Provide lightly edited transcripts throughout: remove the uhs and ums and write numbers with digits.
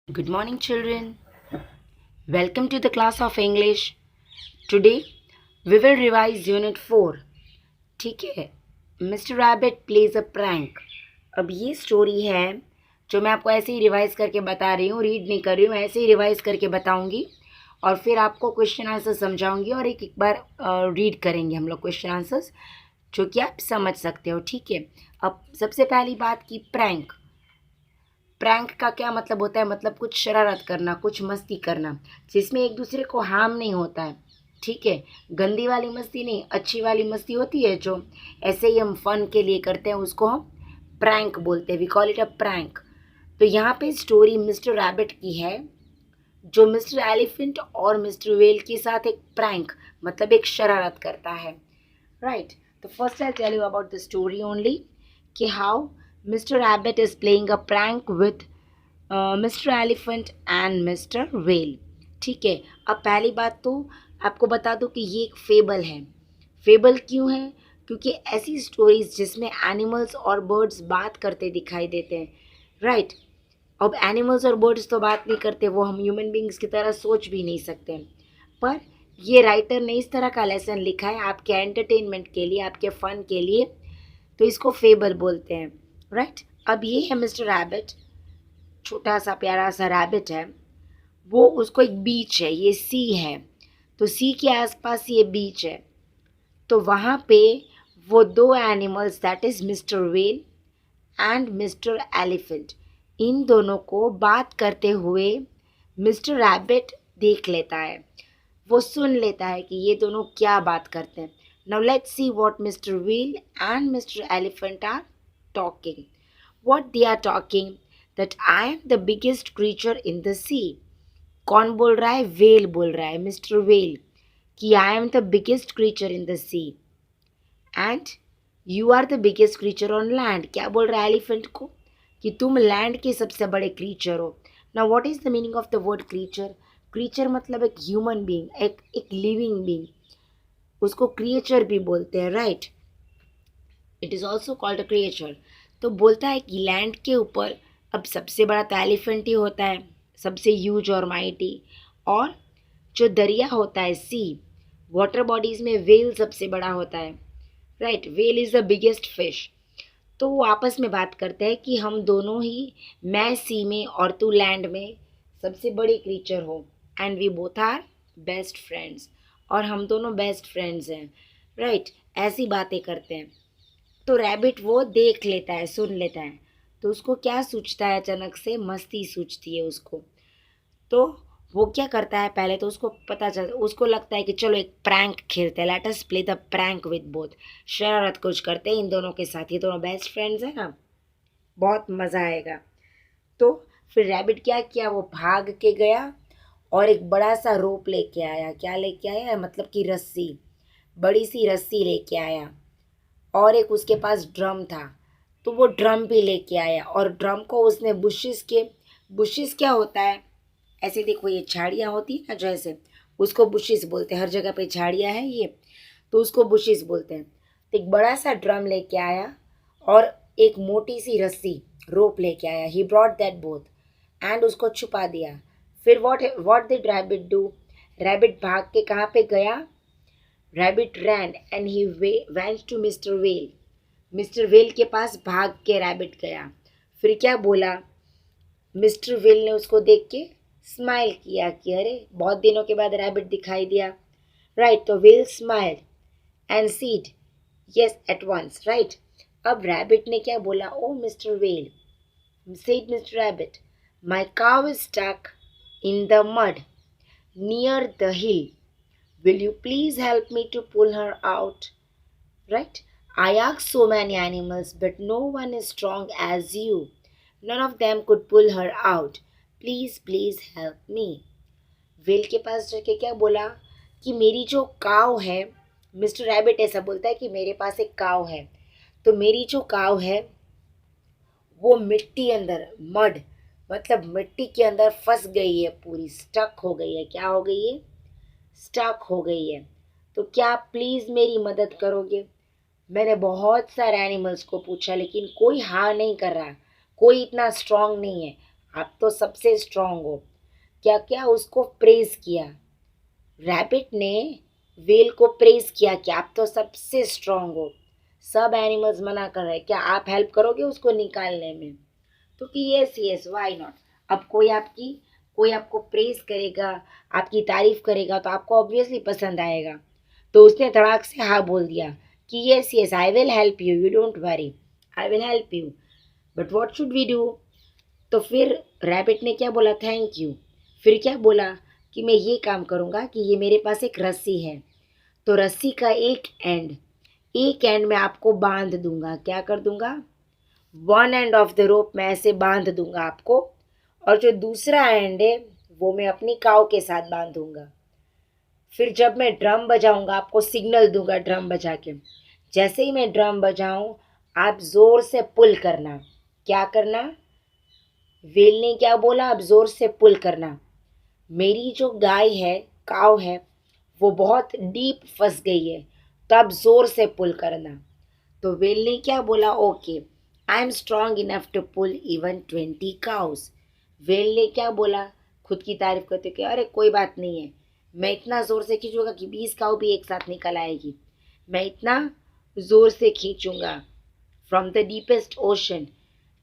Good morning, children. Welcome to the class of English. Today we will revise Unit 4. ठीक है. Mr. Rabbit plays a prank. अब ये story है जो मैं आपको ऐसे ही रिवाइज करके बता रही हूँ, रीड नहीं कर रही हूँ, ऐसे ही रिवाइज करके बताऊँगी और फिर आपको क्वेश्चन आंसर समझाऊँगी और एक एक बार रीड करेंगे हम लोग क्वेश्चन आंसर्स जो कि आप समझ सकते हो. ठीक है. अब सबसे पहली बात की प्रैंक. प्रैंक का क्या मतलब होता है? मतलब कुछ शरारत करना, कुछ मस्ती करना जिसमें एक दूसरे को हार्म नहीं होता है. ठीक है. गंदी वाली मस्ती नहीं, अच्छी वाली मस्ती होती है जो ऐसे ही हम फन के लिए करते हैं, उसको हम प्रैंक बोलते हैं. We call it a prank. तो यहाँ पे स्टोरी मिस्टर रैबिट की है जो मिस्टर एलिफेंट और मिस्टर वेल के साथ एक प्रैंक मतलब एक शरारत करता है. राइट. तो first I tell you about the story only कि how mister rabbit is playing a prank with mister elephant and mister whale. ठीक है. अब पहली बात तो आपको बता दूं कि ये एक फेबल है. फेबल क्यों है? क्योंकि ऐसी स्टोरीज जिसमें एनिमल्स और बर्ड्स बात करते दिखाई देते हैं. राइट. अब एनिमल्स और बर्ड्स तो बात नहीं करते, वो हम ह्यूमन बींग्स की तरह सोच भी नहीं सकते. पर ये राइटर ने इस तरह का लेसन लिखा है आपके एंटरटेनमेंट के लिए, आपके फन के लिए, तो इसको फेबल बोलते हैं. राइट. अब ये है मिस्टर रैबिट, छोटा सा प्यारा सा रैबिट है. वो उसको एक बीच है, ये सी है, तो सी के आसपास ये बीच है. तो वहाँ पे वो दो animals that is mister whale and mister elephant, इन दोनों को बात करते हुए मिस्टर रैबिट देख लेता है. वो सुन लेता है कि ये दोनों क्या बात करते हैं. Now let's see what mister whale and mister elephant are talking. What they are talking that I am the biggest creature in the sea. कौन बोल रहा है? वेल बोल रहा है, मिस्टर वेल, कि I am the biggest creature in the sea and you are the biggest creature on land. क्या बोल रहा है एलिफेंट को? कि तुम लैंड के सबसे बड़े क्रीचर हो. Now what is the meaning of the word creature? Creature मतलब एक ह्यूमन बीइंग, एक लिविंग बीइंग. उसको क्रिएचर भी बोलते हैं. Right. It is also called a creature. तो बोलता है कि लैंड के ऊपर अब सबसे बड़ा तो एलिफेंट ही होता है, सबसे ह्यूज और माइटी. और जो दरिया होता है सी, वाटर बॉडीज में वेल सबसे बड़ा होता है. Right. Well is the biggest fish. तो वो आपस में बात करते हैं कि हम दोनों ही, मैं सी में और तू लैंड में, सबसे बड़े क्रीचर हो and we both are best friends. और हम दोनों बेस्ट फ्रेंड्स हैं. राइट. ऐसी बातें करते हैं. तो रैबिट वो देख लेता है, सुन लेता है. तो उसको क्या सूझता है? अचानक से मस्ती सूझती है उसको. तो वो क्या करता है? पहले तो उसको पता चल, उसको लगता है कि चलो एक प्रैंक खेलते हैं, let us play the prank with both. शरारत कुछ करते हैं इन दोनों के साथ, ये दोनों बेस्ट फ्रेंड्स हैं ना, बहुत मज़ा आएगा. तो फिर रैबिट क्या किया? वो भाग के गया और एक बड़ा सा रोप लेके आया. क्या लेके आया? मतलब कि रस्सी, बड़ी सी रस्सी लेके आया. और एक उसके पास ड्रम था, तो वो ड्रम भी लेके आया और ड्रम को उसने बुशिस के, बुशिस क्या होता है? ऐसे देखो, ये झाड़ियाँ होती है ना, जैसे उसको बुशिस बोलते हैं. हर जगह पे झाड़ियाँ हैं ये, तो उसको बुशिस बोलते हैं. तो एक बड़ा सा ड्रम लेके आया और एक मोटी सी रस्सी, रोप लेके आया. He brought that both end उसको छुपा दिया. फिर what did rabbit do? Rabbit भाग के कहाँ पे गया? Rabbit ran and he went to mister whale. Mister whale के पास भाग के रैबिट गया. फिर क्या बोला? मिस्टर वेल ने उसको देख के स्माइल किया कि अरे बहुत दिनों के बाद रैबिट दिखाई दिया. राइट. तो whale smile and said yes at once. Right. अब रैबिट ने क्या बोला? Oh mister whale, said Mr. Rabbit, my cow is stuck in the mud near the hill. Will you please help me to pull her out? Right? I asked so many animals, but no one is strong as you. None of them could pull her out. Please, please help me. Well के पास जाके क्या बोला? कि मेरी जो काव है, mister rabbit ऐसा बोलता है कि मेरे पास एक काव है. तो मेरी जो काव है वो मिट्टी अंदर, मड मतलब मिट्टी के अंदर फंस गई है, पूरी स्टक हो गई है. क्या हो गई है? स्टक हो गई है. तो क्या आप प्लीज़ मेरी मदद करोगे? मैंने बहुत सारे एनिमल्स को पूछा लेकिन कोई हाँ नहीं कर रहा, कोई इतना स्ट्रांग नहीं है. आप तो सबसे स्ट्रांग हो। क्या क्या उसको प्रेज किया, रैबिट ने व्हेल को प्रेज किया कि आप तो सबसे स्ट्रांग हो। सब एनिमल्स मना कर रहे हैं, क्या आप हेल्प करोगे उसको निकालने में? तो कि यस यस व्हाई नॉट। अब कोई आपको प्रेज करेगा, आपकी तारीफ करेगा तो आपको ऑब्वियसली पसंद आएगा। तो उसने धड़ाक से हाँ बोल दिया कि yes yes I will help you, you don't worry, I will help you, but what should we do? तो फिर रैबिट ने क्या बोला, थैंक यू। फिर क्या बोला कि मैं ये काम करूँगा कि ये मेरे पास एक रस्सी है, तो रस्सी का एक एंड मैं आपको बांध दूंगा। क्या कर दूंगा? वन एंड ऑफ द रोप मैं ऐसे बांध दूंगा आपको, और जो दूसरा एंड है वो मैं अपनी काव के साथ बांधूंगा। फिर जब मैं ड्रम बजाऊंगा आपको सिग्नल दूंगा ड्रम बजा के। जैसे ही मैं ड्रम बजाऊं आप जोर से पुल करना। क्या करना? व्हेल ने क्या बोला? अब जोर से पुल करना। मेरी जो गाय है, काव है, वो बहुत डीप फंस गई है, तो अब जोर से पुल करना। तो व्हेल ने क्या बोला? Okay, I am strong enough to pull even 20 cows. Whale ने क्या बोला? खुद की तारीफ करते कि अरे कोई बात नहीं है, मैं इतना जोर से खींचूंगा कि 20 काऊ भी एक साथ निकल आएगी। मैं इतना जोर से खींचूंगा फ्रॉम द डीपेस्ट ओशन,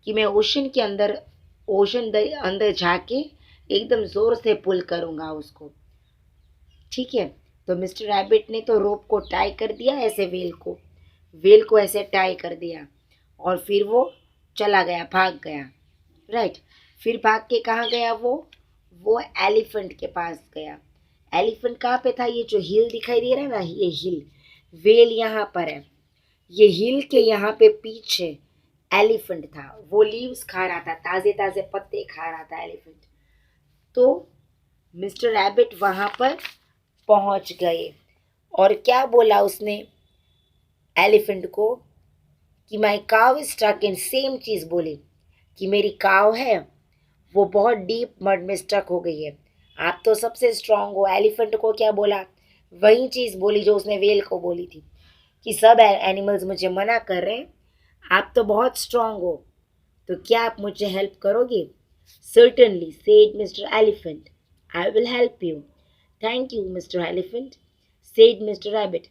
कि मैं ओशन अंदर जाके एकदम जोर से पुल करूंगा उसको। ठीक है, तो मिस्टर रैबिट ने तो रोप को टाई कर दिया ऐसे, व्हेल को ऐसे टाई कर दिया, और फिर वो चला गया, भाग गया। राइट। फिर भाग के कहाँ गया वो एलिफेंट के पास गया। एलिफेंट कहाँ पे था? ये जो हिल दिखाई दे रहा है ना, ये हिल, व्हेल यहाँ पर है। ये हिल के यहाँ पे पीछे एलिफेंट था, वो लीव्स खा रहा था, ताजे ताजे पत्ते खा रहा था एलिफेंट। तो मिस्टर रैबिट वहां पर पहुंच गए, और क्या बोला उसने एलिफेंट को कि माई काव इज स्टक इन, सेम चीज बोली कि मेरी काव है वो बहुत डीप मड में स्टक हो गई है, आप तो सबसे स्ट्रांग हो। एलिफेंट को क्या बोला? वही चीज बोली जो उसने व्हेल को बोली थी कि सब एनिमल्स मुझे मना कर रहे हैं, आप तो बहुत स्ट्रांग हो, तो क्या आप मुझे हेल्प करोगे? Certainly said mister elephant, I will help you. Thank you mister elephant, said mister rabbit.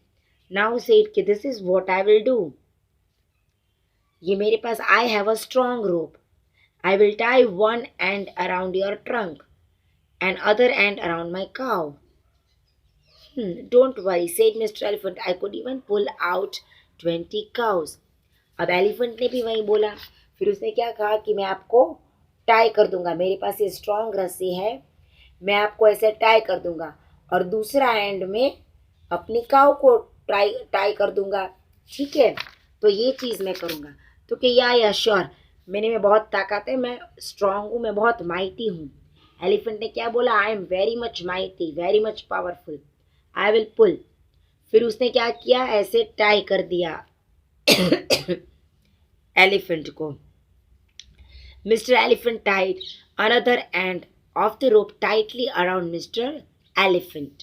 Now said कि this is what I will do. ये मेरे पास, I have a strong rope, I will tie one end around your trunk and other end around my cow. Don't worry, said Mr. Elephant. I could even pull out 20 cows. अब elephant ने भी वही बोला। फिर उसने क्या कहा कि मैं आपको टाई कर दूंगा, मेरे पास ये स्ट्रॉन्ग रस्सी है, मैं आपको ऐसे टाई कर दूंगा, और दूसरा एंड में अपनी काव को टाई कर दूंगा। ठीक है, तो ये चीज़ मैं करूँगा। तो कि या श्योर, मेरे में बहुत ताकत है, मैं स्ट्रांग हूँ, मैं बहुत माइटी हूँ। एलिफेंट ने क्या बोला? I am very much mighty, very much powerful, I will pull. फिर उसने क्या किया? ऐसे टाई कर दिया एलिफेंट को। Mister elephant tied another end of the rope tightly around mister elephant.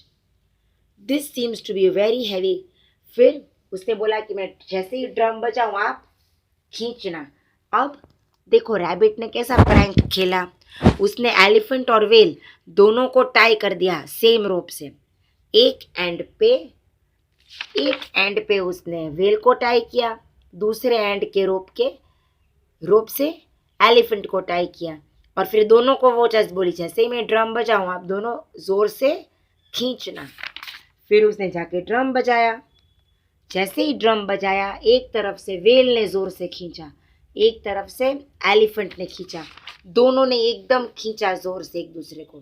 This seems to be very heavy. फिर उसने बोला कि मैं जैसे ही ड्रम बजाऊं आप खींचना। अब देखो रैबिट ने कैसा प्रैंक खेला, उसने एलिफेंट और व्हेल दोनों को टाई कर दिया सेम रोप से। एक एंड पे उसने व्हेल को टाई किया, दूसरे एंड के रोप से एलिफेंट को टाई किया, और फिर दोनों को वो चीज़ बोली, जैसे ही मैं ड्रम बजाऊं आप दोनों जोर से खींचना। फिर उसने जाके ड्रम बजाया। जैसे ही ड्रम बजाया, एक तरफ से व्हेल ने जोर से खींचा, एक तरफ से एलिफेंट ने खींचा, दोनों ने एकदम खींचा जोर से एक दूसरे को,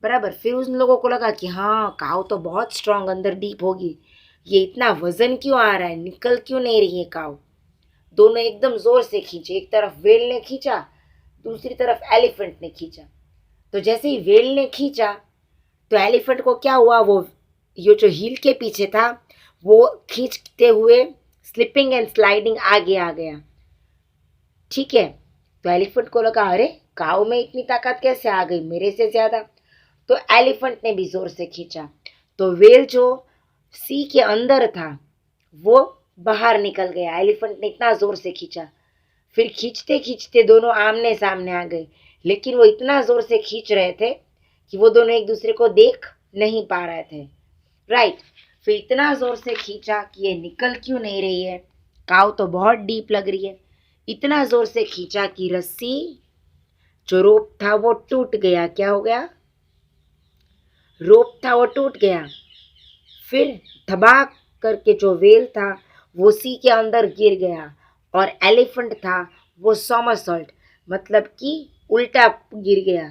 बराबर। फिर उन लोगों को लगा कि हाँ, काव तो बहुत स्ट्रांग अंदर डीप होगी, ये इतना वजन क्यों आ रहा है, निकल क्यों नहीं रही है काव। दोनों एकदम जोर से खींचे, एक तरफ व्हेल ने खींचा, दूसरी तरफ एलिफेंट ने खींचा। तो जैसे ही व्हेल ने खींचा तो एलिफेंट को क्या हुआ, वो ये जो हील के पीछे था वो खींचते हुए स्लिपिंग एंड स्लाइडिंग आगे आ गया। ठीक है, तो एलिफेंट को लगा अरे काऊ में इतनी ताकत कैसे आ गई, मेरे से ज्यादा। तो एलिफेंट ने भी जोर से खींचा, तो व्हेल जो सी के अंदर था वो बाहर निकल गया। एलिफेंट ने इतना जोर से खींचा, फिर खींचते खींचते दोनों आमने सामने आ गए। लेकिन वो इतना जोर से खींच रहे थे कि वो दोनों एक दूसरे को देख नहीं पा रहे थे, राइट। फिर इतना जोर से खींचा कि ये निकल क्यों नहीं रही है, काव तो बहुत डीप लग रही है। इतना जोर से खींचा कि रस्सी, जो रोप था वो टूट गया। क्या हो गया? रोप था वो टूट गया। फिर धबाक करके जो वेल था वो सी के अंदर गिर गया, और एलिफेंट था वो सोमरसॉल्ट, मतलब कि उल्टा गिर गया,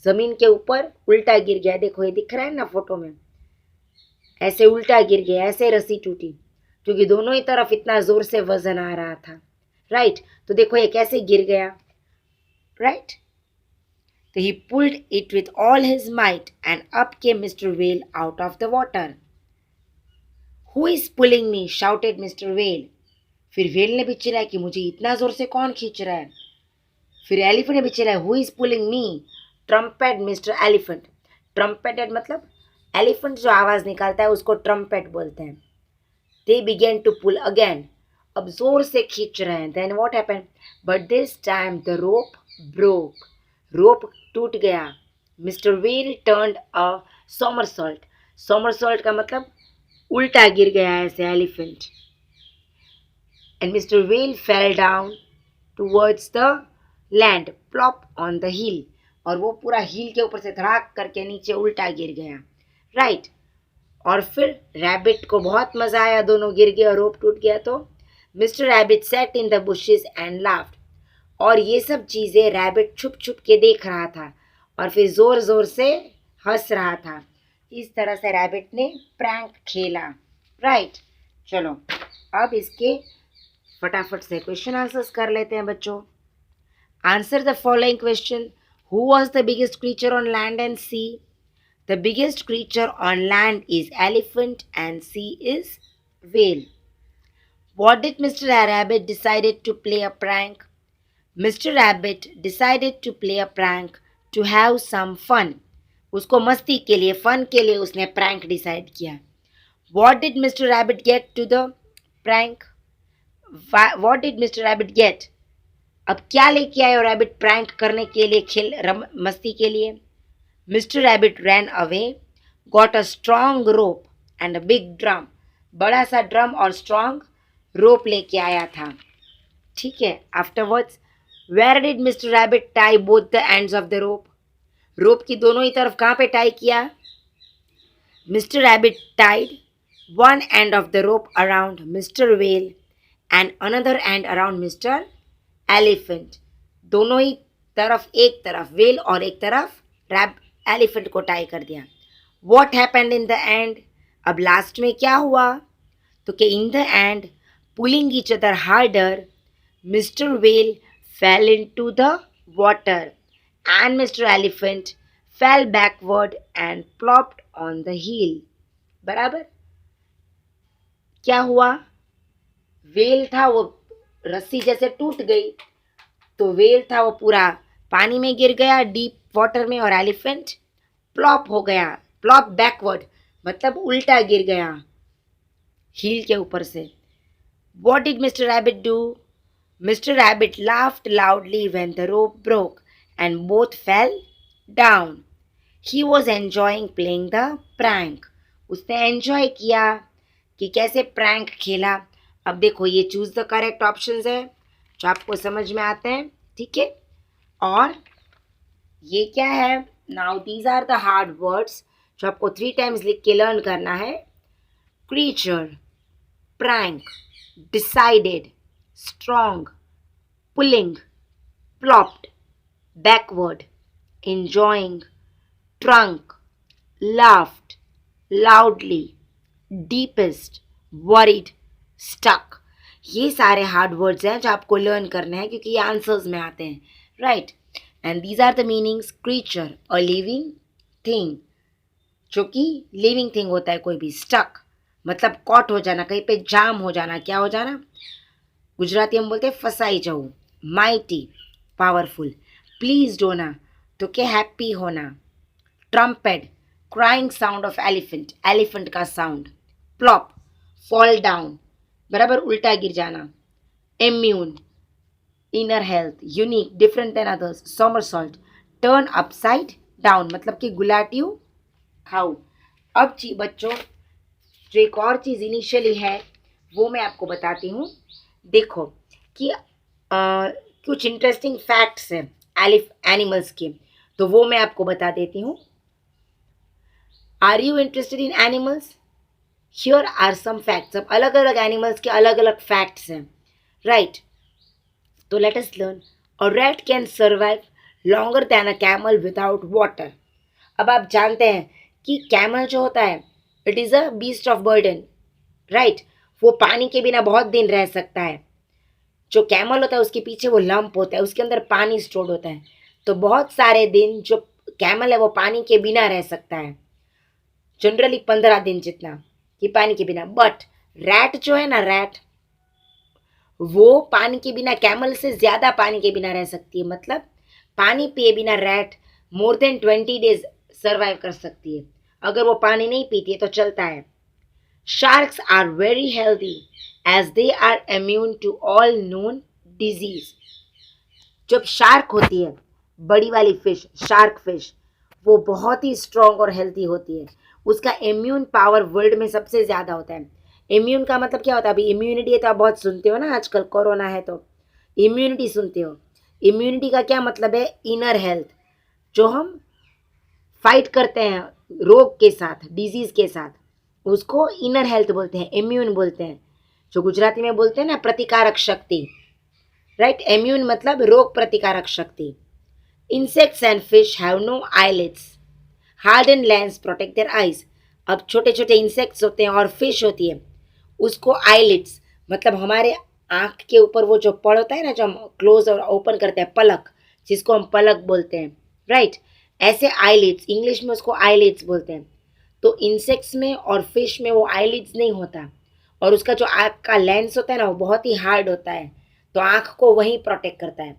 जमीन के ऊपर उल्टा गिर गया। देखो ये दिख रहा है ना फोटो में, ऐसे उल्टा गिर गया, ऐसे रस्सी टूटी, क्योंकि दोनों ही तरफ इतना जोर से वजन आ रहा था, राइट। तो देखो ये कैसे गिर गया, राइट। तो he pulled it with all his might, and up came Mr. Whale out of the water. Who is pulling me? shouted Mr. Whale. फिर व्हेल ने भी चिल्लाया कि मुझे इतना जोर से कौन खींच रहा है। फिर एलिफेंट ने भी चिल्लाया, who is pulling me? Trumpet mister elephant. Trumpeted मतलब एलिफेंट जो आवाज निकालता है उसको ट्रम्पेट बोलते हैं। They began to pull again, अब जोर से खींच रहे हैं। Then what happened? But this time the rope broke, rope टूट गया। Mister whale turned a somersault, somersault का मतलब उल्टा गिर गया ऐसे elephant. And mister whale fell down towards the land, plop on the hill, और वो पूरा हिल के ऊपर से धड़ाक करके नीचे उल्टा गिर गया, राइट। और फिर रैबिट को बहुत मजा आया, दोनों गिर गए और रोप टूट गया। तो mister rabbit set in the bushes and laughed, और ये सब चीज़ें रैबिट छुप छुप के देख रहा था और फिर ज़ोर ज़ोर से हंस रहा था। इस तरह से रैबिट ने प्रैंक खेला, राइट। चलो अब इसके फटाफट से क्वेश्चन आंसर्स कर लेते हैं बच्चों। Answer the following question. Who was the biggest creature on land and sea? The biggest creature on land is elephant and sea is whale. What did Mr. Rabbit decided to play a prank? Mr. Rabbit decided to play a prank to have some fun. उसको मस्ती के लिए, fun के लिए उसने prank decide किया। What did Mr. Rabbit get to the prank? What did Mr. Rabbit get? अब क्या लेके आए रैबिट प्रैंक करने के लिए, मस्ती के लिए? Mr. Rabbit ran away, got a strong rope and a big drum. बड़ा सा ड्रम और स्ट्रॉन्ग रोप लेके आया था, ठीक है। Afterwards, where did Mr. Rabbit tie both the ends of the rope? रोप की दोनों ही तरफ कहाँ पे टाई किया? Mr. Rabbit tied one end of the rope around Mr. Whale and another end around Mr. Elephant. दोनों ही तरफ, एक तरफ व्हेल और एक तरफ एलिफेंट को टाई कर दिया। What happened in the end? अब लास्ट में क्या हुआ? तो कि in the end, pulling each other harder, mister whale fell into the water and mister elephant fell backward and plopped on the hill. बराबर? क्या हुआ? व्हेल था वो रस्सी जैसे टूट गई, तो व्हेल था वो पूरा पानी में गिर गया, डीप वाटर में, और एलिफेंट प्लॉप हो गया। प्लॉप बैकवर्ड मतलब उल्टा गिर गया हील के ऊपर से। What did Mr. Rabbit do? Mr. Rabbit laughed loudly when the rope broke and both fell down. He was enjoying playing the prank. उसने एंजॉय किया कि कैसे प्रैंक खेला। अब देखो ये चूज द करेक्ट ऑप्शंस है जो आपको समझ में आते हैं, ठीक है। और ये क्या है? Now these are the hard words जो आपको 3 टाइम्स लिख के लर्न करना है। Creature, prank, decided, strong, pulling, plopped, backward, enjoying, trunk, laughed, loudly, deepest, worried, stuck. ये सारे हार्ड वर्ड्स हैं जो आपको लर्न करने हैं क्योंकि ये आंसर्स में आते हैं, right. And these are the meanings. Creature, a living thing, जो कि लिविंग थिंग होता है कोई भी। स्टक मतलब कॉट हो जाना, कहीं पे जाम हो जाना। क्या हो जाना? गुजराती हम बोलते हैं फसाई जाऊँ। Mighty, powerful. प्लीज होना, तो क्या हैप्पी होना। Trumpet, crying sound of elephant, elephant का साउंड। प्लॉप, फॉल डाउन, बराबर उल्टा गिर जाना। Immune, inner health, unique, different than others. Somersault, turn upside down मतलब कि गुलाटियों खाओ। अब जी बच्चों, जो एक और चीज़ इनिशियली है वो मैं आपको बताती हूँ। देखो कि कुछ इंटरेस्टिंग फैक्ट्स हैं एनिमल्स के, तो वो मैं आपको बता देती हूँ। Are you interested in animals? Here are some facts. अब अलग अलग एनिमल्स के अलग अलग फैक्ट्स हैं, राइट? तो let us learn. A rat can survive longer then a camel without water. अब आप जानते हैं कि कैमल जो होता है it is a beast of burden, right? वो पानी के बिना बहुत दिन रह सकता है। जो कैमल होता है उसके पीछे वो लंप होता है, उसके अंदर पानी स्टोर्ड होता है, तो बहुत सारे दिन जो कैमल है वो पानी के बिना रह सकता है, जनरली 15 दिन जितना कि पानी के बिना। बट रैट जो है ना, रैट वो पानी के बिना कैमल से ज़्यादा पानी के बिना रह सकती है। मतलब पानी पिए बिना rat more than 20 days survive कर सकती है। अगर वो पानी नहीं पीती है तो चलता है। Sharks are very healthy as they are immune to all known disease. जब शार्क होती है, बड़ी वाली फिश, शार्क फिश, वो बहुत ही स्ट्रॉन्ग और हेल्दी होती है। उसका इम्यून पावर वर्ल्ड में सबसे ज़्यादा होता है। इम्यून का मतलब क्या होता है? अभी इम्यूनिटी तो आप बहुत सुनते हो ना, आजकल कोरोना है तो इम्यूनिटी सुनते हो। इम्यूनिटी का क्या मतलब है? Inner health. जो हम फाइट करते हैं रोग के साथ, डिजीज के साथ, उसको इनर हेल्थ बोलते हैं, इम्यून बोलते हैं। जो गुजराती में बोलते हैं ना प्रतिकारक शक्ति, राइट? इम्यून मतलब रोग प्रतिकारक शक्ति। Insects and fish have no eyelids, harden lens protect their eyes. अब छोटे छोटे इंसेक्ट्स होते हैं और फिश होती है, उसको आईलिड्स मतलब हमारे आँख के ऊपर वो जो पड़ होता है ना, जो हम क्लोज और ओपन करते हैं, पलक, जिसको हम पलक बोलते हैं, राइट? ऐसे आईलिड्स, इंग्लिश में उसको आईलिड्स बोलते हैं। तो इंसेक्ट्स में और फिश में वो आईलिड्स नहीं होता, और उसका जो आँख का लेंस होता है ना वो बहुत ही हार्ड होता है, तो आँख को वही प्रोटेक्ट करता है।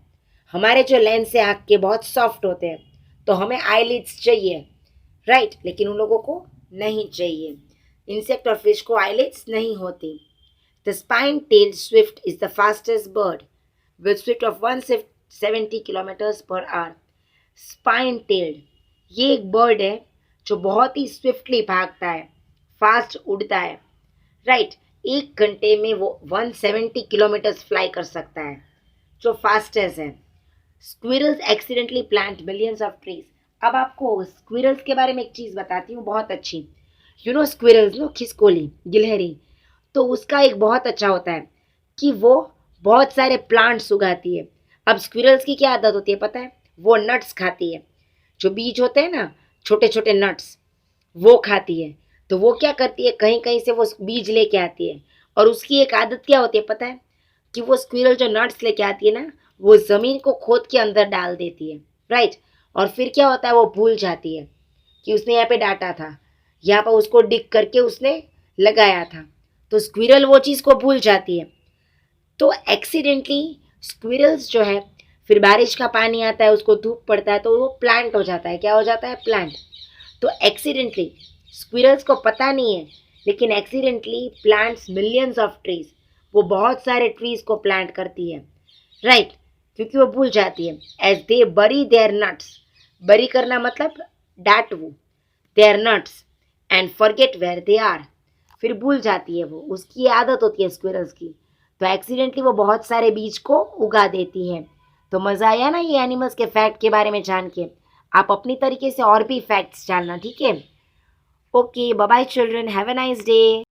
हमारे जो लेंस है आँख के बहुत सॉफ्ट होते हैं, तो हमें आईलिड्स चाहिए, राइट? लेकिन उन लोगों को नहीं चाहिए। इंसेक्ट और फिश को आईलिड्स नहीं होती। The spine tailed Swift is the fastest bird with speed of 170 kilometres per hour. Spine tailed ये एक बर्ड है जो बहुत ही स्विफ्टली भागता है, फास्ट उड़ता है, राइट? 1 घंटे में वो 170 किलोमीटर्स फ्लाई कर सकता है, जो फास्टेस्ट है। Squirrels accidentally plant millions of trees. अब आपको स्क्विरल्स के बारे में एक चीज़ बताती हूँ बहुत अच्छी। यू नो स्क्विरल्स नो, खिसकोली, गिलहरी, तो उसका एक बहुत अच्छा होता है कि वो बहुत सारे प्लांट्स उगाती है। अब स्क्विरल्स की क्या आदत होती है पता है? वो नट्स खाती है, जो बीज होते हैं ना, छोटे छोटे नट्स, वो खाती है। तो वो क्या करती है, कहीं कहीं से वो बीज लेके आती है, और उसकी एक आदत क्या होती है पता है? कि वो स्क्विरल जो नट्स लेके आती है ना, वो ज़मीन को खोद के अंदर डाल देती है, राइट? और फिर क्या होता है, वो भूल जाती है कि उसने यहाँ पे डाटा था, यहाँ पर उसको डिग करके उसने लगाया था, तो स्क्विरल वो चीज़ को भूल जाती है। तो एक्सीडेंटली स्क्विरल्स जो है, फिर बारिश का पानी आता है, उसको धूप पड़ता है, तो वो प्लांट हो जाता है। क्या हो जाता है? प्लांट। तो एक्सीडेंटली स्क्विरल्स को पता नहीं है, लेकिन accidentally plants millions of trees, वो बहुत सारे ट्रीज को प्लांट करती है, राइट? क्योंकि वो भूल जाती है। एज दे बरी देयर नट्स, बरी करना मतलब डांटवू, their nuts and forget where they are, फिर भूल जाती है वो, उसकी आदत होती है स्क्विरल्स की। तो एक्सीडेंटली वो बहुत सारे बीज को उगा देती है। तो मज़ा आया ना ये एनिमल्स के फैक्ट के बारे में जान के? आप अपनी तरीके से और भी फैक्ट्स जानना, ठीक है? Okay, bye bye children, have a nice day.